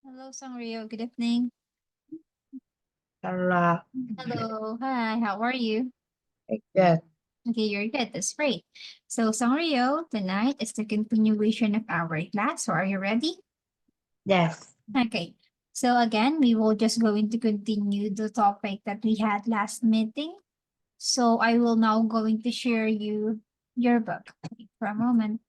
Hello, Sangrio. Good evening. Hello. Hello. Hi. How are you? Good. Okay, you're good. That's great. So, Sangrio, tonight is the continuation of our class. So, are you ready? Yes. Okay. So, again, we will just going to continue the topic that we had last meeting. So, I will now going to share you your book. Wait for a moment.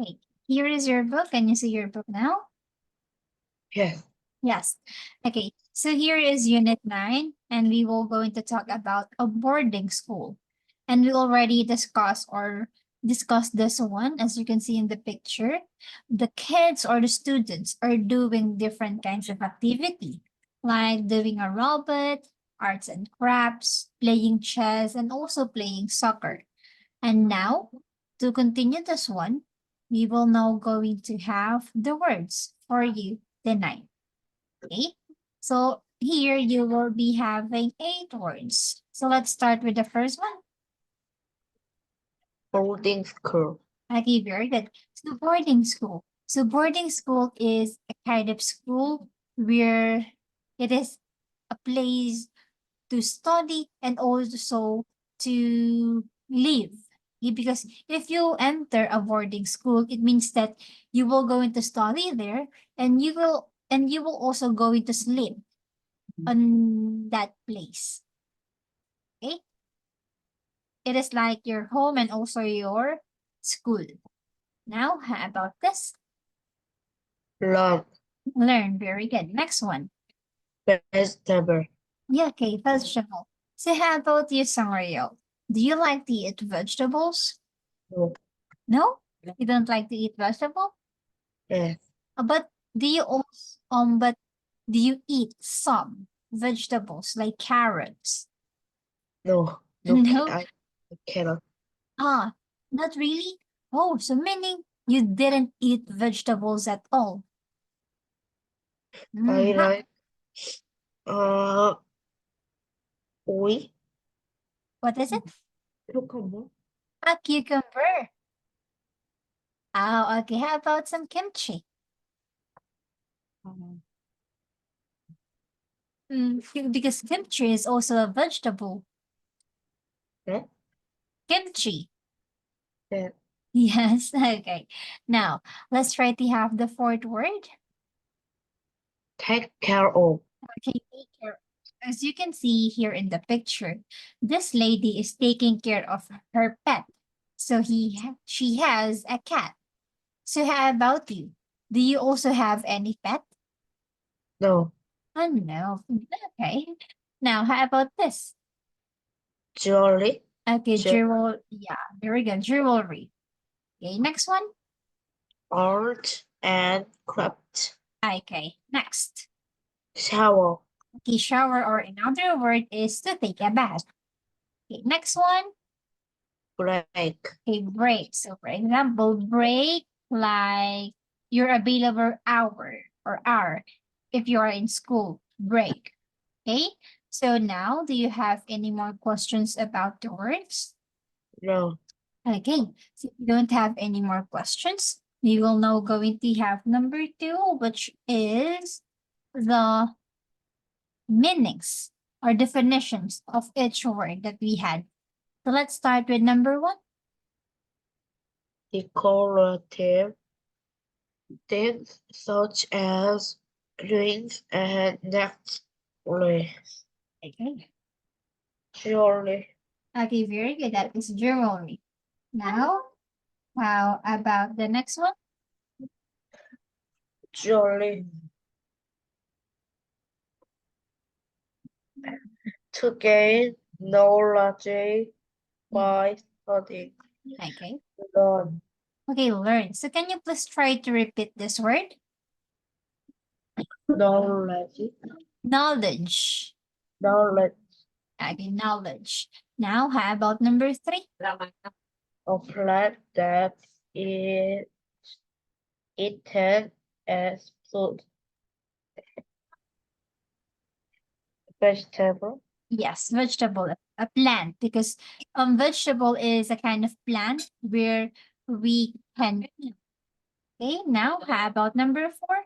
Okay. Here is your book. Can you see your book now? Yes. Yes. Okay. So here is Unit 9, and we will going to talk about a boarding school. And we already discussed this one, as you can see in the picture. The kids or the students are doing different kinds of activity, like doing a robot, arts and crafts, playing chess, and also playing soccer. And now, to continue this one, we will now going to have the words for you tonight. Okay, so here you will be having 8 words. So let's start with the first one. Boarding school. Okay, very good. So boarding school. So boarding school is a kind of school where it is a place to study and also to live. Because if you enter a boarding school, it means that you will go into study there and you will also go into sleep on that place. Okay? It is like your home and also your school. Now, how about this? Love. Learn. Very good. Next one. Vegetable. Yeah, okay, vegetable. So how about you, Sanrio? Do you like to eat vegetables? No. No? You don't like to eat vegetable? Yes. But do you also but do you eat some vegetables like carrots? No. No. No? I cannot. Ah, not really? Oh, so meaning you didn't eat vegetables at all. I Ha, like uh we what is it? cucumber. A cucumber. Oh, okay. How about some kimchi? Um, Because kimchi is also a vegetable. eh? Kimchi. Yes. Yes, okay. Now, let's try to have the fourth word. Take care of. Okay, take care. As you can see here in the picture, this lady is taking care of her pet. So she has a cat. So how about you? Do you also have any pet? No. Oh no. Okay. Now, how about this? Jolly. Okay, J jewel. Yeah, very good. Jewelry. Okay, next one. art and craft. Okay, next. Shower. Okay, shower or another word is to take a bath. Okay, next one. Break. Okay, break. So for example, break like your available hour if you are in school, break. Okay, so now do you have any more questions about the words? No. Okay, so if you don't have any more questions, we will now going to have number 2, which is the meanings or definitions of each word that we had. So let's start with number 1. Decorative things such as rings and necklaces. Okay. Jewelry. Okay, very good. That is jewelry. Now, how about the next one? Jolly. To gain knowledge Mm, by studying. okay. Learn. Okay, learn. So can you please try to repeat this word? Knowledge. Knowledge. Knowledge. Okay, knowledge. Now, how about number 3? A plant that is eaten as food. Vegetable. Yes, vegetable, a plant, because vegetable is a kind of plant where we can eat. Okay, now how about number 4?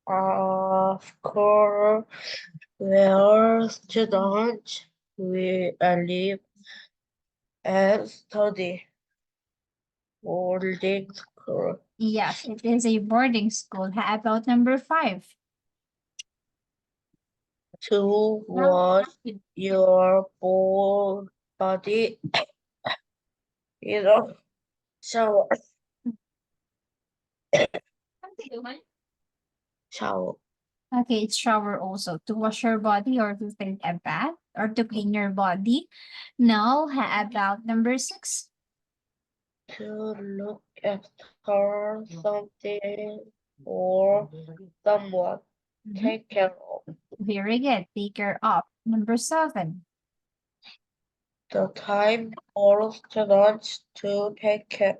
Of course, where students we live and study boarding school Yes, it is a boarding school. How about number 5? to wash your body in a shower. Shower. Okay, it's shower also to wash your body or to take a bath or to clean your body. Now, how about number 6? To look after something or someone. Mhm. Take care of. Very good. Take care of. Number 7. The time for students to take a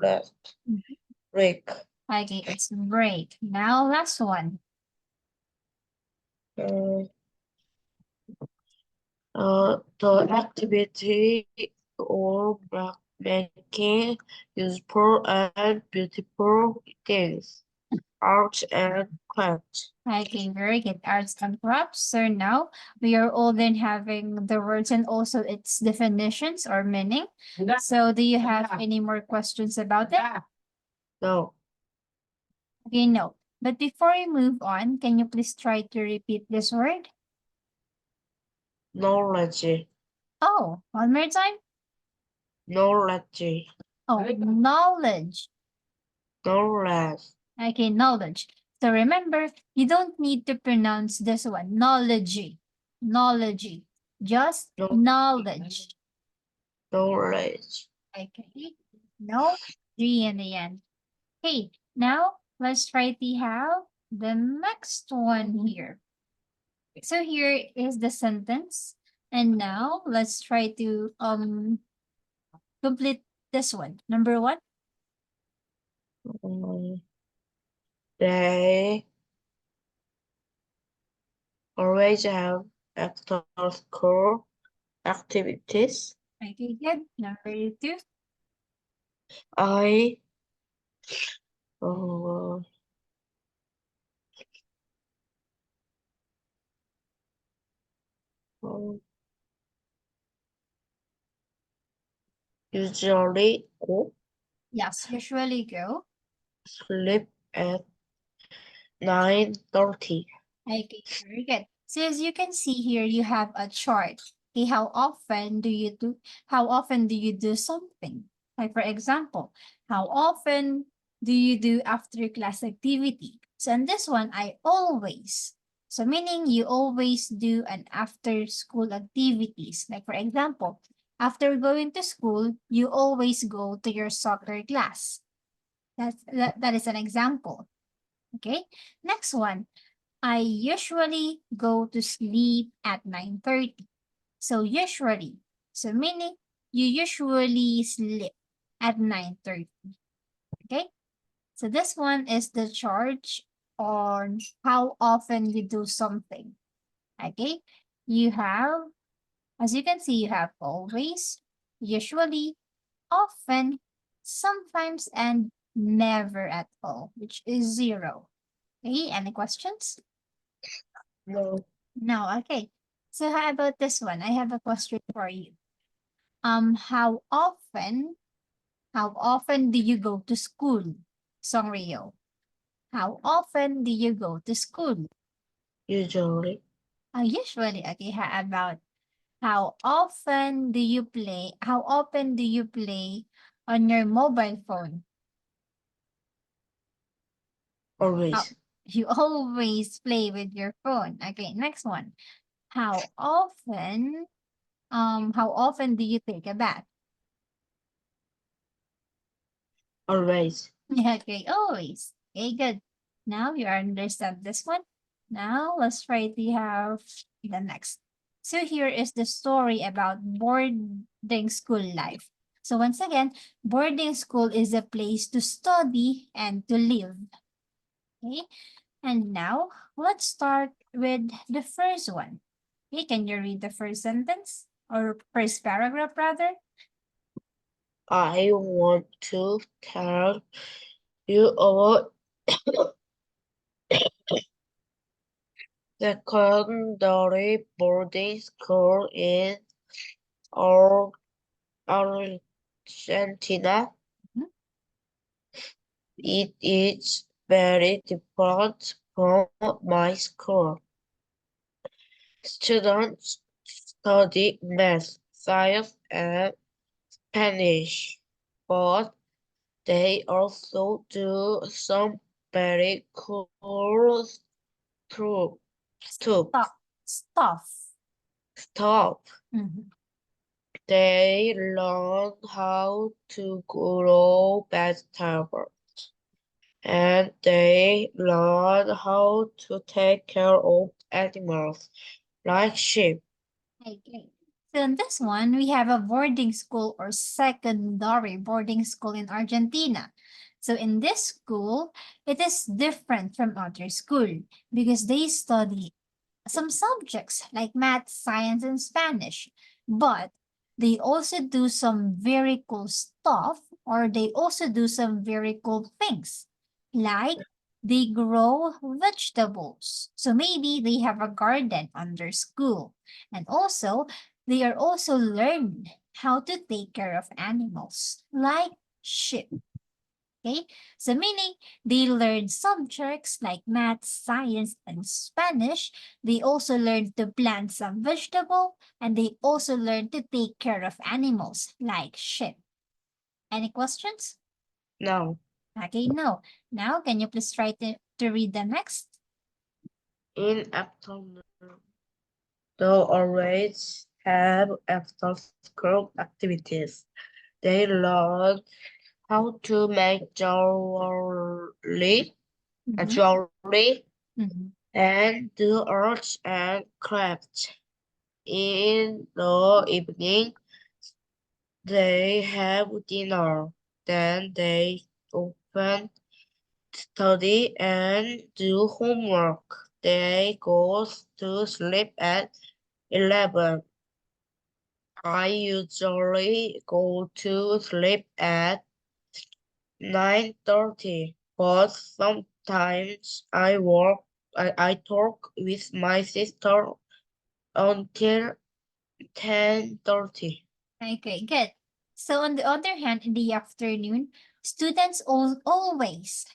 rest Mhm. break. Okay, it's break. Now, last one. Uh, the activity or making useful and beautiful things, art and crafts. Okay, very good. Arts and crafts. So now we are all then having the words and also its definitions or meaning. So do you have any more questions about it? No, Okay, no. But before we move on, can you please try to repeat this word? knowledge, Oh, one more time. knowledge, Oh, knowledge. knowledge, Okay, knowledge. So remember, you don't need to pronounce this one. Knowledge. Knowledge. Just no, knowledge. knowledge. Okay. No G in the end. Okay, now let's try to have the next one here. So here is the sentence. And now let's try to complete this one. Number 1. Um, they always have after school activities. Okay, good. Number 2. I uh, uh, usually go Yes, usually go. sleep at 9:30. Okay, very good. So as you can see here, you have a chart. Okay, how often do you do something? Like for example, how often do you do after class activity? So in this one, I always. So meaning you always do an after school activities. Like for example, after going to school, you always go to your soccer class. That is an example. Okay, next one. I usually go to sleep at 9:30. So usually. So meaning you usually sleep at 9:30. Okay? So this one is the charge on how often you do something. Okay? You have, as you can see, you have always, usually, often, sometimes, and never at all, which is 0. Okay? Any questions? No, No, okay. So how about this one? I have a question for you. How often do you go to school? Song Rio. How often do you go to school? usually, Usually, okay. How about how often do you play on your mobile phone? How, always, you always play with your phone. Okay, next one. How often how often do you take a bath? always, Okay, always. Okay, good. Now you understand this one. Now let's try to have the next. So here is the story about boarding school life. So once again, boarding school is a place to study and to live. Okay, and now let's start with the first one. Okay, can you read the first sentence or first paragraph rather? I want to tell you about secondary boarding school in Ar- Argentina. Mhm. It is very different from my school. Students study math, science, and Spanish, but they also do some very cool stuff. Stop. Stuff. Stuff. Mhm. They learn how to grow vegetables, and they learn how to take care of animals like sheep. Okay. So in this one, we have a boarding school or secondary boarding school in Argentina. So in this school, it is different from other school because they study some subjects like math, science, and Spanish. But they also do some very cool stuff, or they also do some very cool things. Like they grow vegetables. So maybe they have a garden on their school. And also, they are also learn how to take care of animals, like sheep. Okay, so meaning they learn subjects like math, science, and Spanish. They also learn to plant some vegetable, and they also learn to take care of animals like sheep. Any questions? Now, Okay, no. Now, can you please try to read the next? in afternoon, they always have after-school activities. They learn how to make Mm-hmm. jewelry Mm-hmm. and do arts and crafts. In the evening, they have dinner. Then they often study and do homework. They go to sleep at 11. I usually go to sleep at 9:30, but sometimes I talk with my sister until 10:30. Okay, good. So on the other hand, in the afternoon, student always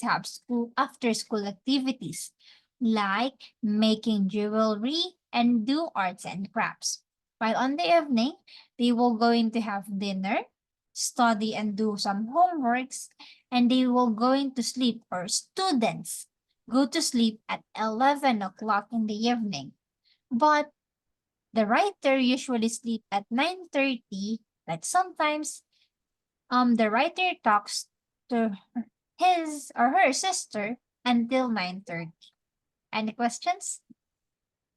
have school after school activities like making jewelry and do arts and crafts. While on the evening, they will going to have dinner, study and do some homeworks, and they will going to sleep, or students go to sleep at 11 o'clock in the evening. But the writer usually sleep at 9:30, but sometimes the writer talks to his or her sister until 9:30. Any questions?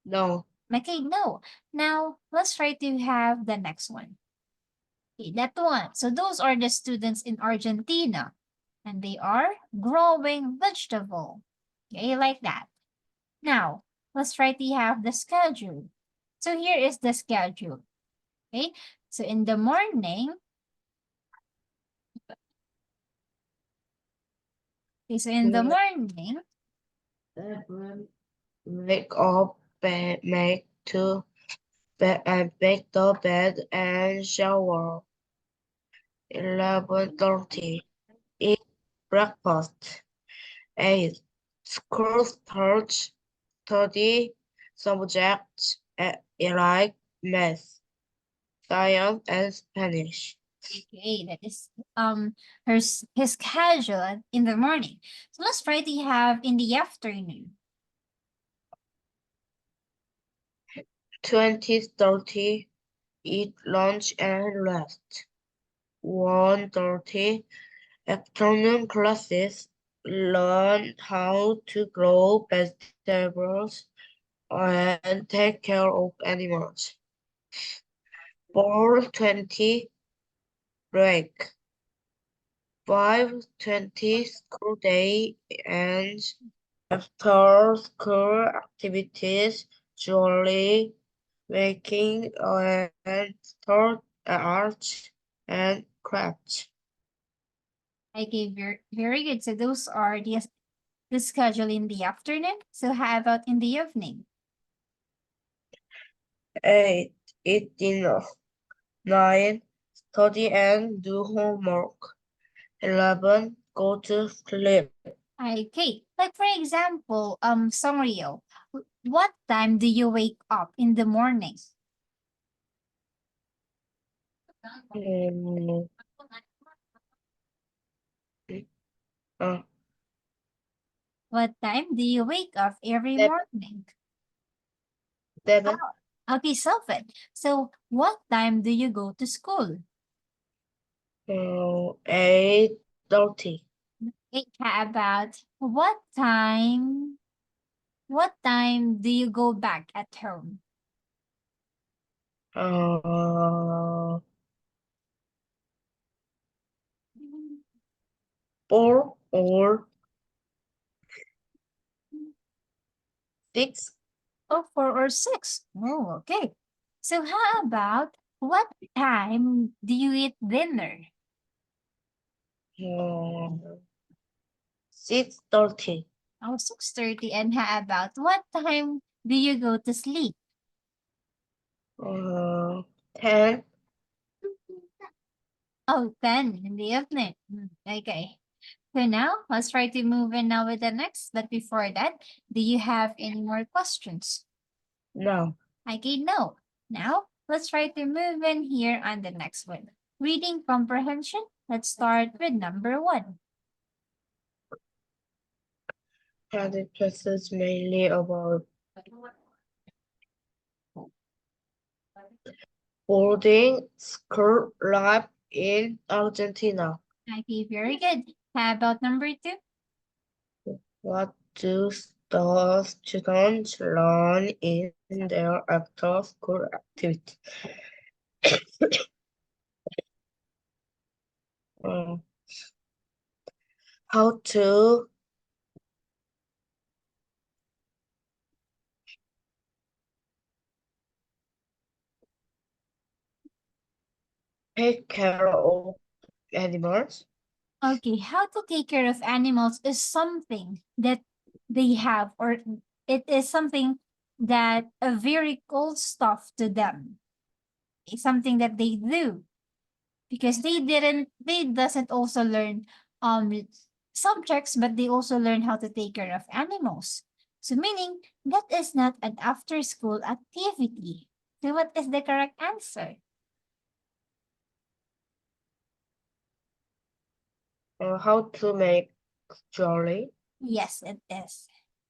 No, Okay, no. Now let's try to have the next one. Okay, that one. So those are the students in Argentina, and they are growing vegetable. Okay, like that. Now let's try to have the schedule. So here is the schedule. Okay, so in the morning, okay, so in the the morning, everyone wake up, make to bed and make the bed and shower. 11:30. Eat breakfast. 8. School starts. Study subjects like math, science, and Spanish. okay, that is his schedule in the morning. So let's try to have in the afternoon. 20:30. Eat lunch and rest. 1:30. Afternoon classes. Learn how to grow vegetables and take care of animals. 4:20. Break. 5:20. School day ends. After school activities, jewelry making and third arts and crafts. Okay, very good. So those are the schedule in the afternoon. So how about in the evening? 8. Eat dinner. 9. Study and do homework. 11. Go to sleep. Okay, like for example, Songrio, what time do you wake up in the morning? Mm, uh, What time do you wake up every 7. morning? 7. Okay, Selfie. So what time do you go to school? 8:30. Okay, how about what time do you go back at home? Uh, 4 or 6. Oh, 4 or 6. Oh, okay. So how about what time do you eat dinner? 6:30. Oh, 6:30. And how about what time do you go to sleep? Uh, 10. Oh, 10 in the evening. Okay. So now let's try to move in now with the next. But before that, do you have any more questions? No. Okay, no. Now let's try to move in here on the next one. Reading comprehension. Let's start with number 1. And it was mainly about boarding school life in Argentina. Okay, very good. How about number 2? What do the students learn in their after-school activity? Um, how to take care of animals? Okay, how to take care of animals is something that they have, or it is something that a very cool stuff to them. It's something that they do because they doesn't also learn um subjects, but they also learn how to take care of animals. So meaning that is not an after school activity. So what is the correct answer? How to make jolly? Yes, it is.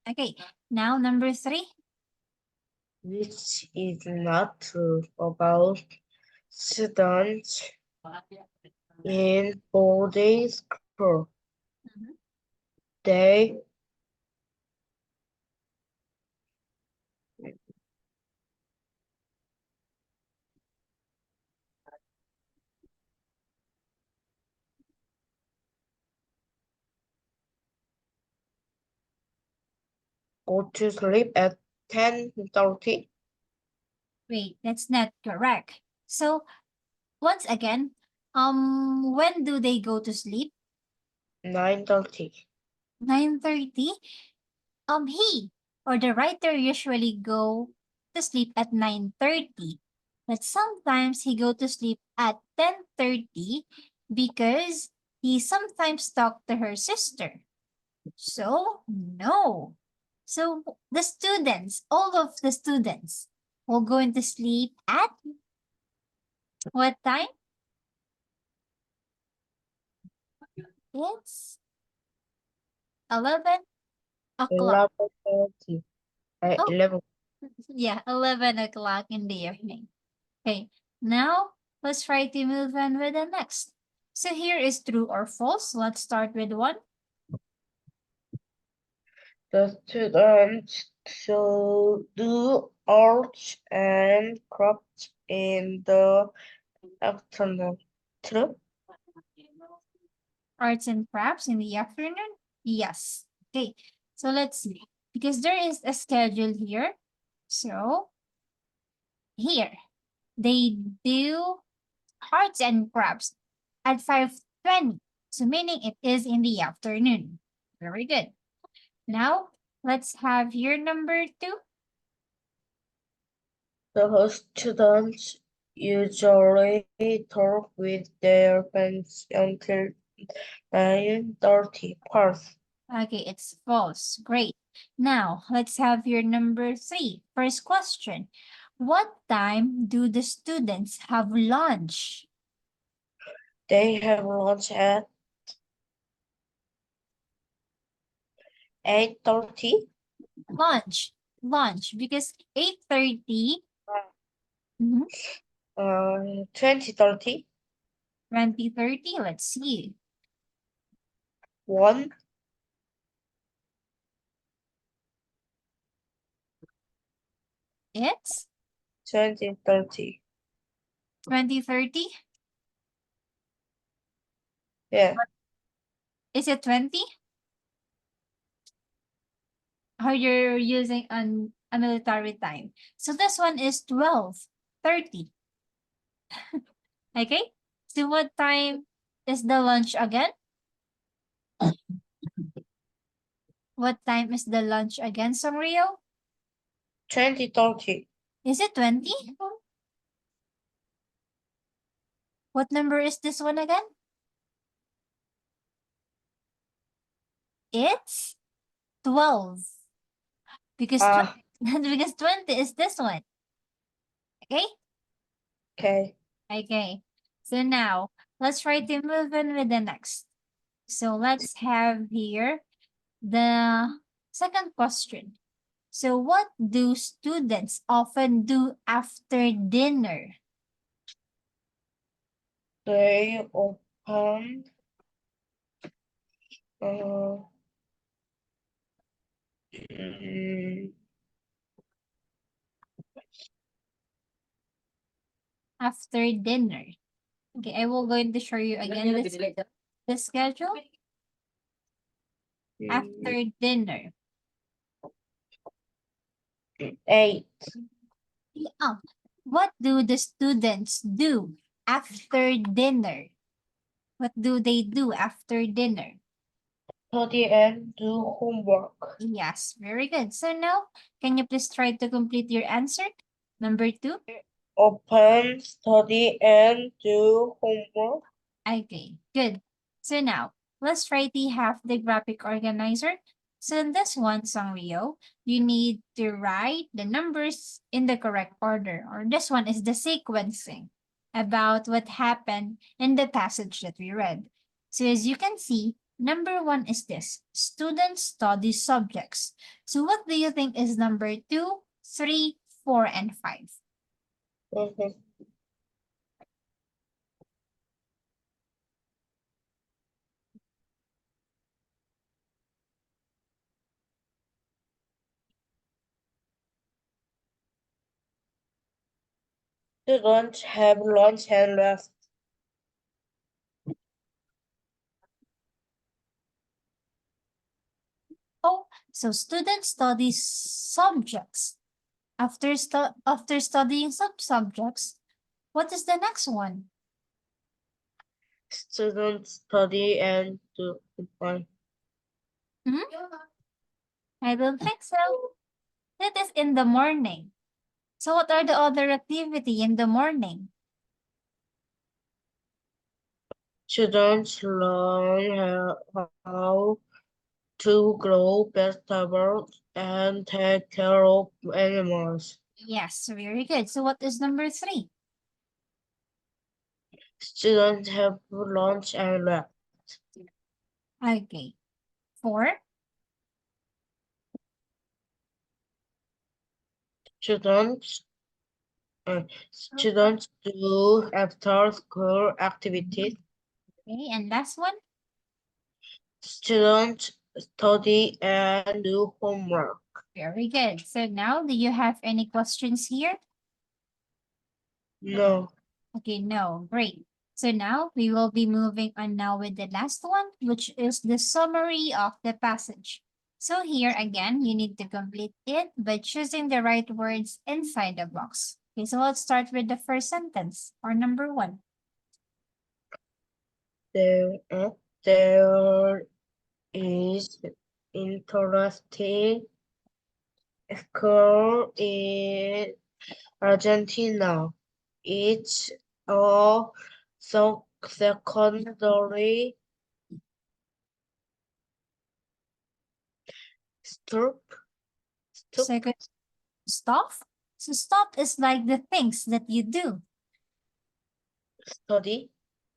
Okay, now number 3. Which is not true about students in boarding school. Mhm. They go to sleep at 10:30. Wait, that's not correct. So once again, when do they go to sleep? 9:30. 9:30. He or the writer usually go to sleep at 9:30, but sometimes he go to sleep at 10:30 because he sometimes talk to her sister. So no. So the students, all of the students, will going to sleep at what time? It's 11 o'clock. 11:30. Oh, 11. yeah, 11 o'clock in the evening. Okay, now let's try to move on with the next. So here is true or false. Let's start with 1. The students should do arts and crafts in the afternoon. True? Arts and crafts in the afternoon? Yes. Okay, so let's see. Because there is a schedule here. So here, they do arts and crafts at 5:20. So meaning it is in the afternoon. Very good. Now, let's have your number 2. The students usually talk with their friends until 9:30 past. Okay, it's false. Great. Now, let's have your number 3. First question. What time do the students have lunch? They have lunch at 8:30, Lunch, because 8:30, 20:30, 20:30, let's see. 1, It's 20:30. 20:30. Yeah, Is it 20? Or you're using a military time? So this one is 12:30. Okay? So what time is the lunch again? What time is the lunch again, Sangrio? 20:30. Is it 20? What number is this one again? It's 12. Because Ah, because 20 is this one. Okay? okay. Okay. So now, let's try to move on with the next. So let's have here the second question. So what do students often do after dinner? They open uh, mm, After dinner. Okay, I will going to show you again the schedule. After dinner. 8. Oh, what do the students do after dinner? What do they do after dinner? 30 and do homework. Yes, very good. So now, can you please try to complete your answer? Number 2. Open, study, and do homework. Okay, good. So now, let's try to have the graphic organizer. So in this one, Sangrio, you need to write the numbers in the correct order. Or this one is the sequencing about what happened in the passage that we read. So as you can see, number 1 is this, students study subjects. So what do you think is number 2, 3, 4, and 5? Mhm. Students have lunch and left. Oh, so students study subjects. After studying some subjects, what is the next one? Students study and do homework. Hmm? I don't think so. It is in the morning. So what are the other activity in the morning? Students learn how to grow vegetables and take care of animals. Yes, very good. So what is number 3? Students have lunch and left. Okay. 4? Students students do after school activities. Okay, and last one? Students study and do homework. Very good. So now, do you have any questions here? No. Okay, no, great. So now we will be moving on now with the last one, which is the summary of the passage. So here again, you need to complete it by choosing the right words inside the box. Okay, so let's start with the first sentence or number 1. there is interesting school in Argentina. It's a secondary stoop, stoop Second, stuff. So stuff is like the things that you do. study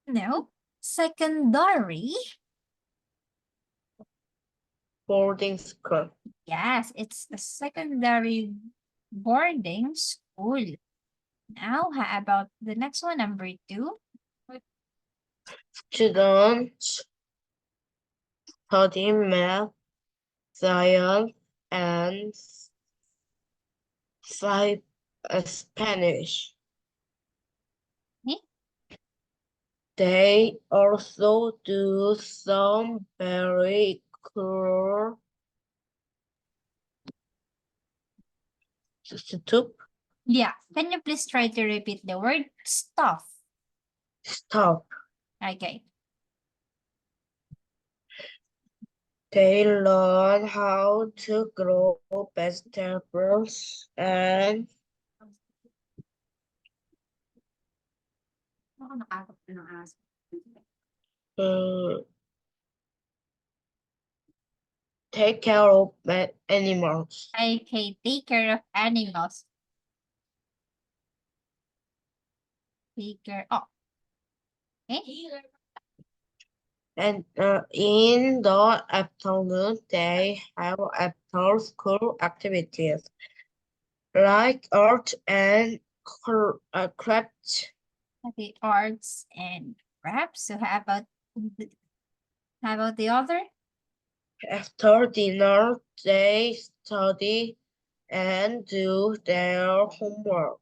No. Secondary. boarding school. Yes, it's a secondary boarding school. Now, how about the next one, number two? Students study math, science, and Spanish. Eh? They also do some very cool stuff. Yeah. Can you please try to repeat the word stuff? Stuff. Okay. They learn how to grow vegetables and uh, take care of animals. Okay, take care of animals. Take care of. Okay. And in the afternoon, they have after school activities like art and craft. Okay, arts and crafts. So how about the other? After dinner, they study and do their homework.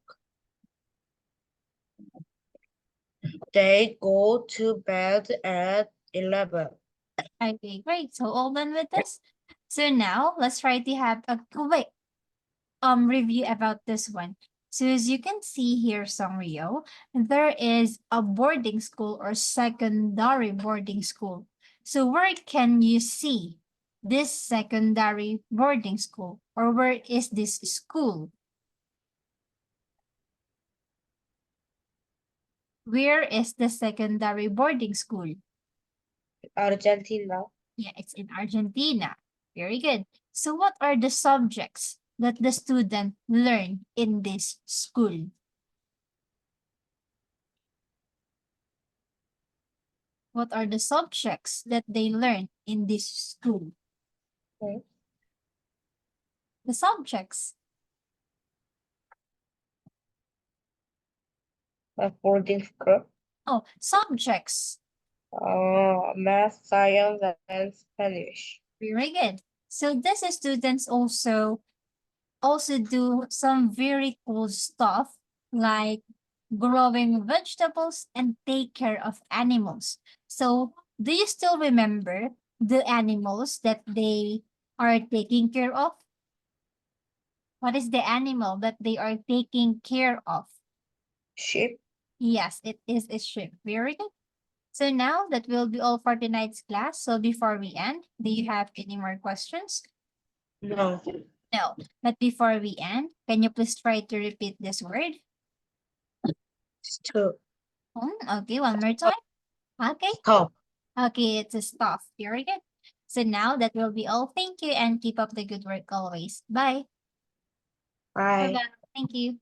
They go to bed at 11. Okay, great. So all done with this. So now let's try to have a quick review about this one. So as you can see here, Songrio, there is a boarding school or secondary boarding school. So where can you see this secondary boarding school, or where is this school? Where is the secondary boarding school? Argentina. Yeah, it's in Argentina. Very good. So what are the subjects that the student learn in this school? What are the subjects that they learn in this school? Okay. The subjects. A boarding school. Oh, subjects. Math, science, and Spanish. Very good. So these students also do some very cool stuff like growing vegetables and take care of animals. So do you still remember the animals that they are taking care of? What is the animal that they are taking care of? Sheep. Yes, it is a sheep. Very good. So now that will be all for tonight's class. So before we end, do you have any more questions? No. No. But before we end, can you please try to repeat this word? Stop. Okay, one more time. Okay. Stop. Okay, it's a stuff. Very good. So now that will be all. Thank you and keep up the good work always. Bye. Bye. Bye-bye. Thank you.